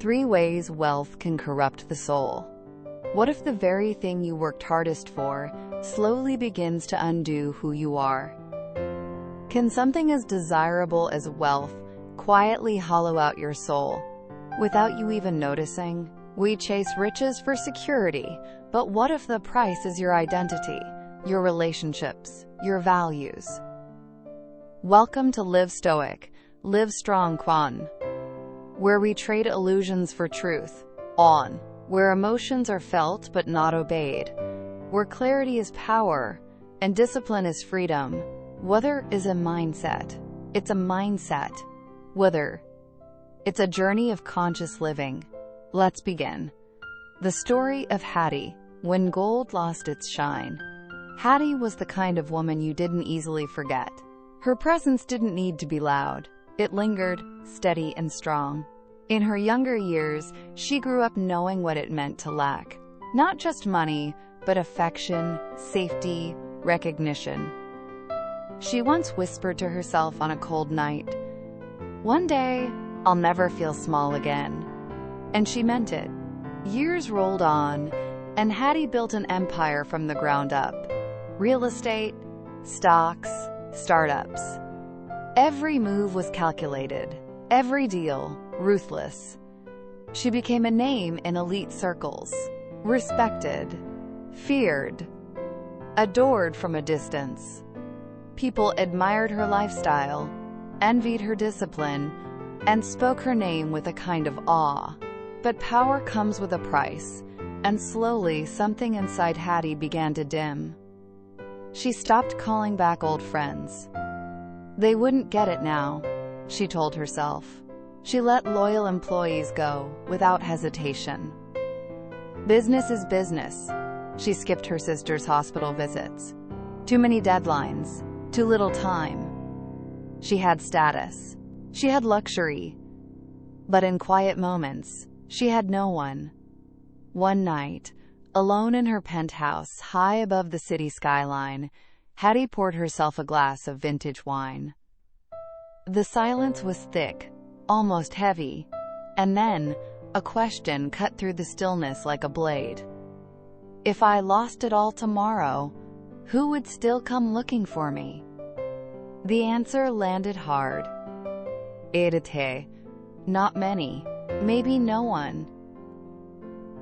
3 ways wealth can corrupt the soul. What if the very thing you worked hardest for slowly begins to undo who you are? Can something as desirable as wealth quietly hollow out your soul without you even noticing? We chase riches for security, but what if the price is your identity, your relationships, your values? Welcome to Live Stoic, Live Strong Quan, where we trade illusions for truth, where emotions are felt but not obeyed, where clarity is power and discipline is freedom. Whether is a mindset. It's a mindset. Whether it's a journey of conscious living. Let's begin. The story of Hattie, when gold lost its shine. Hattie was the kind of woman you didn't easily forget. Her presence didn't need to be loud. It lingered, steady and strong. In her younger years, she grew up knowing what it meant to lack. Not just money, but affection, safety, recognition. She once whispered to herself on a cold night, "One day, I'll never feel small again." And she meant it. Years rolled on, and Hattie built an empire from the ground up. Real estate, stocks, startups. Every move was calculated, every deal ruthless. She became a name in elite circles, respected, feared, adored from a distance. People admired her lifestyle, envied her discipline, and spoke her name with a kind of awe. But power comes with a price, and slowly something inside Hattie began to dim. She stopped calling back old friends. They wouldn't get it now, she told herself. She let loyal employees go without hesitation. Business is business. She skipped her sister's hospital visits. Too many deadlines, too little time. She had status. She had luxury. But in quiet moments, she had no one. One night, alone in her penthouse high above the city skyline, Hattie poured herself a glass of vintage wine. The silence was thick, almost heavy, and then a question cut through the stillness like a blade. If I lost it all tomorrow, who would still come looking for me? The answer landed hard. Erode. Not many, maybe no one.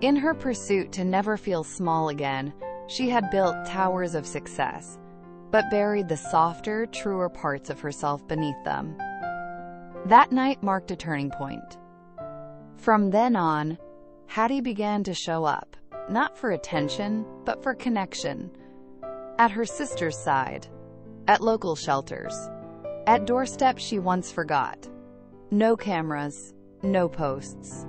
In her pursuit to never feel small again, she had built towers of success, but buried the softer, truer parts of herself beneath them. That night marked a turning point. From then on, Hattie began to show up, not for attention, but for connection. At her sister's side, at local shelters, at doorsteps she once forgot. No cameras, no posts.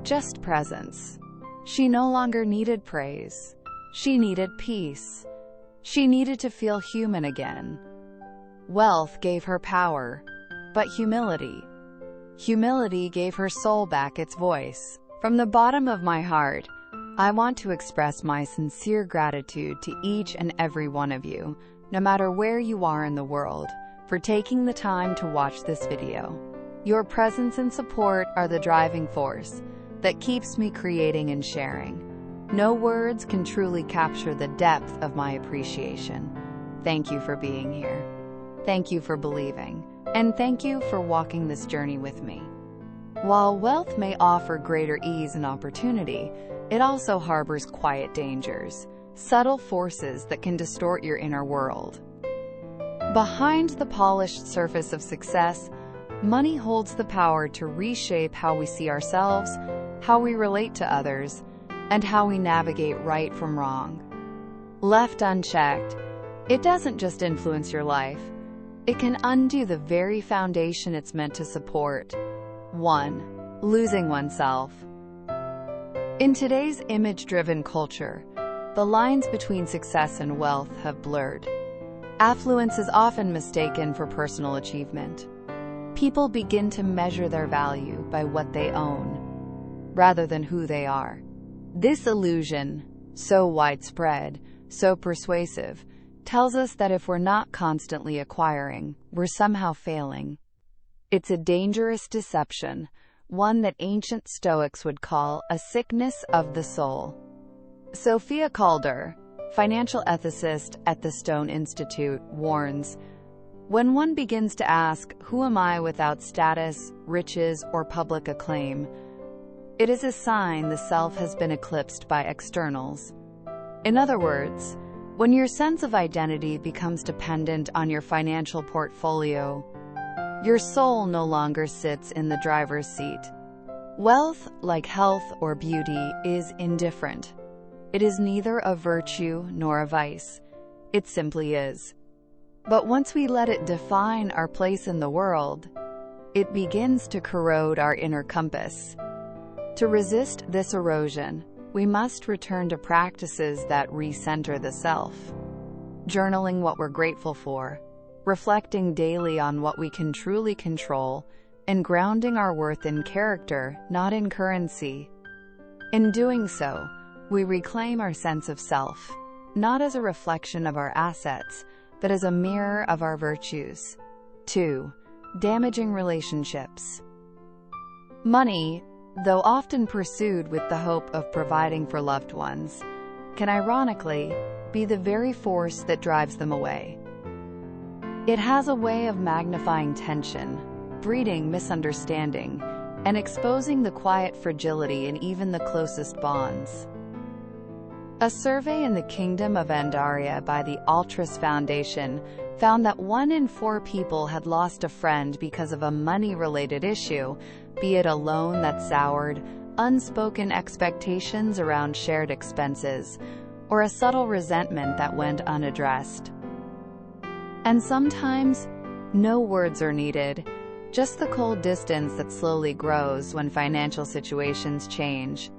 Just presence. She no longer needed praise. She needed peace. She needed to feel human again. Wealth gave her power, but humility gave her soul back its voice. From the bottom of my heart, I want to express my sincere gratitude to each and every one of you, no matter where you are in the world, for taking the time to watch this video. Your presence and support are the driving force that keeps me creating and sharing. No words can truly capture the depth of my appreciation. Thank you for being here. Thank you for believing. And thank you for walking this journey with me. While wealth may offer greater ease and opportunity, it also harbors quiet dangers, subtle forces that can distort your inner world. Behind the polished surface of success, money holds the power to reshape how we see ourselves, how we relate to others, and how we navigate right from wrong. Left unchecked, it doesn't just influence your life, it can undo the very foundation it's meant to support. 1. Losing oneself. In today's image-driven culture, the lines between success and wealth have blurred. Affluence is often mistaken for personal achievement. People begin to measure their value by what they own, rather than who they are. This illusion, so widespread, so persuasive, tells us that if we're not constantly acquiring, we're somehow failing. It's a dangerous deception, one that ancient Stoics would call a sickness of the soul. Sophia Calder, financial ethicist at the Stone Institute, warns, "When one begins to ask, 'Who am I without status, riches, or public acclaim?' it is a sign the self has been eclipsed by externals." In other words, when your sense of identity becomes dependent on your financial portfolio, your soul no longer sits in the driver's seat. Wealth, like health or beauty, is indifferent. It is neither a virtue nor a vice. It simply is. But once we let it define our place in the world, it begins to corrode our inner compass. To resist this erosion, we must return to practices that recenter the self. Journaling what we're grateful for, reflecting daily on what we can truly control, and grounding our worth in character, not in currency. In doing so, we reclaim our sense of self, not as a reflection of our assets, but as a mirror of our virtues. 2. Damaging relationships. Money, though often pursued with the hope of providing for loved ones, can ironically be the very force that drives them away. It has a way of magnifying tension, breeding misunderstanding, and exposing the quiet fragility in even the closest bonds. A survey in the Kingdom of Andaria by the Altruist Foundation found that 1 in 4 people had lost a friend because of a money-related issue, be it a loan that soured, unspoken expectations around shared expenses, or a subtle resentment that went unaddressed. And sometimes, no words are needed, just the cold distance that slowly grows when financial situations change.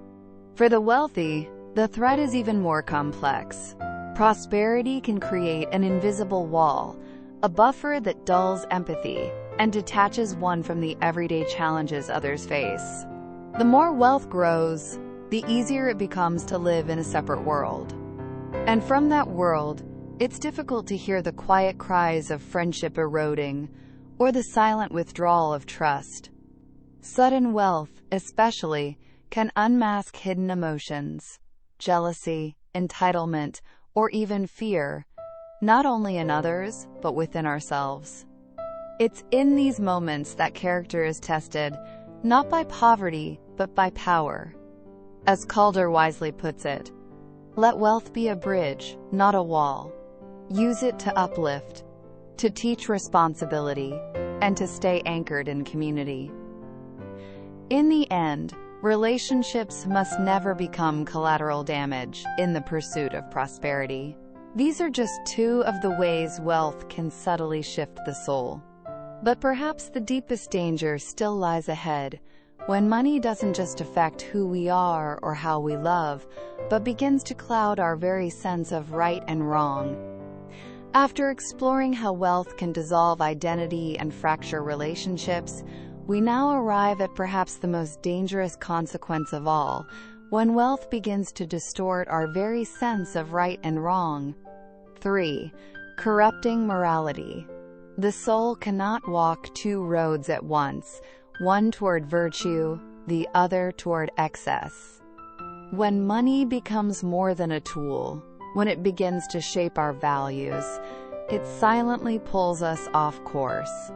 For the wealthy, the threat is even more complex. Prosperity can create an invisible wall, a buffer that dulls empathy and detaches one from the everyday challenges others face. The more wealth grows, the easier it becomes to live in a separate world. And from that world, it's difficult to hear the quiet cries of friendship eroding or the silent withdrawal of trust. Sudden wealth, especially, can unmask hidden emotions, jealousy, entitlement, or even fear, not only in others, but within ourselves. It's in these moments that character is tested, not by poverty, but by power. As Calder wisely puts it, let wealth be a bridge, not a wall. Use it to uplift, to teach responsibility, and to stay anchored in community. In the end, relationships must never become collateral damage in the pursuit of prosperity. These are just 2 of the ways wealth can subtly shift the soul. But perhaps the deepest danger still lies ahead, when money doesn't just affect who we are or how we love, but begins to cloud our very sense of right and wrong. After exploring how wealth can dissolve identity and fracture relationships, we now arrive at perhaps the most dangerous consequence of all, when wealth begins to distort our very sense of right and wrong. 3. Corrupting morality. The soul cannot walk 2 roads at once, one toward virtue, the other toward excess. When money becomes more than a tool, when it begins to shape our values, it silently pulls us off course.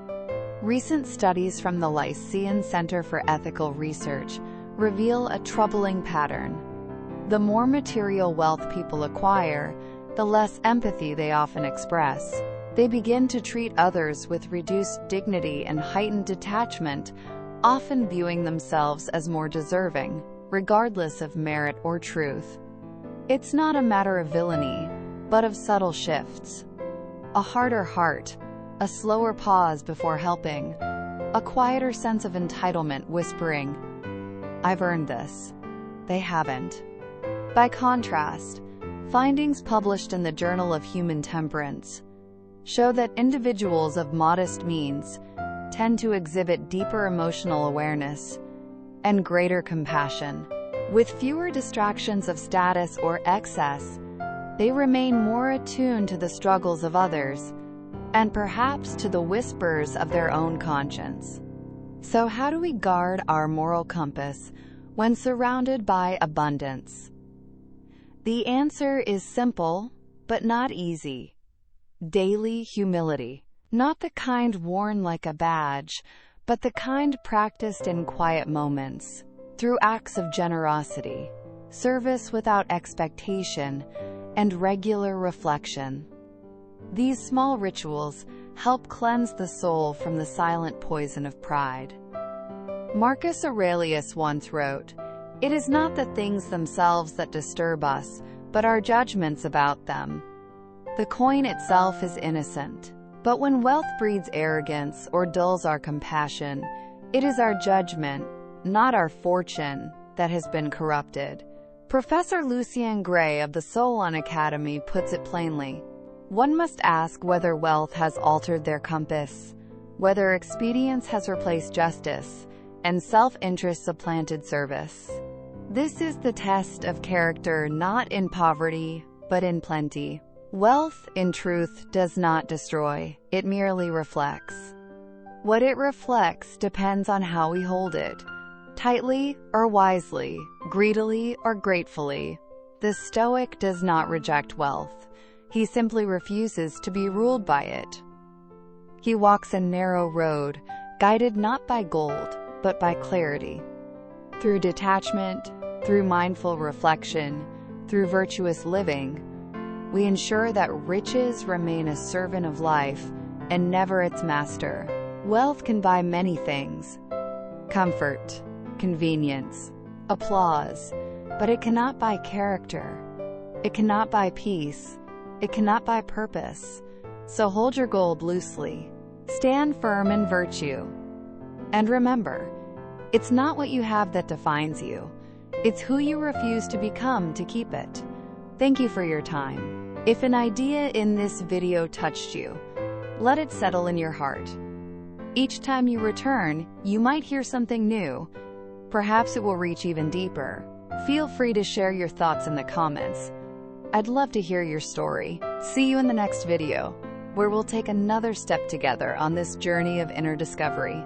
Recent studies from the Lycean Center for Ethical Research reveal a troubling pattern. The more material wealth people acquire, the less empathy they often express. They begin to treat others with reduced dignity and heightened detachment, often viewing themselves as more deserving, regardless of merit or truth. It's not a matter of villainy, but of subtle shifts. A harder heart, a slower pause before helping, a quieter sense of entitlement whispering, "I've earned this." They haven't. By contrast, findings published in the Journal of Human Temperance show that individuals of modest means tend to exhibit deeper emotional awareness and greater compassion. With fewer distractions of status or excess, they remain more attuned to the struggles of others, and perhaps to the whispers of their own conscience. So how do we guard our moral compass when surrounded by abundance? The answer is simple, but not easy. Daily humility. Not the kind worn like a badge, but the kind practiced in quiet moments, through acts of generosity, service without expectation, and regular reflection. These small rituals help cleanse the soul from the silent poison of pride. Marcus Aurelius once wrote, "It is not the things themselves that disturb us, but our judgments about them. The coin itself is innocent. But when wealth breeds arrogance or dulls our compassion, it is our judgment, not our fortune, that has been corrupted." Professor Lucien Gray of the Solon Academy puts it plainly. One must ask whether wealth has altered their compass, whether expedience has replaced justice, and self-interest supplanted service. This is the test of character, not in poverty, but in plenty. Wealth, in truth, does not destroy, it merely reflects. What it reflects depends on how we hold it, tightly or wisely, greedily or gratefully. The Stoic does not reject wealth. He simply refuses to be ruled by it. He walks a narrow road, guided not by gold, but by clarity. Through detachment, through mindful reflection, through virtuous living, we ensure that riches remain a servant of life and never its master. Wealth can buy many things: comfort, convenience, applause, but it cannot buy character. It cannot buy peace. It cannot buy purpose. So hold your gold loosely. Stand firm in virtue. And remember, it's not what you have that defines you. It's who you refuse to become to keep it. Thank you for your time. If an idea in this video touched you, let it settle in your heart. Each time you return, you might hear something new. Perhaps it will reach even deeper. Feel free to share your thoughts in the comments. I'd love to hear your story. See you in the next video, where we'll take another step together on this journey of inner discovery.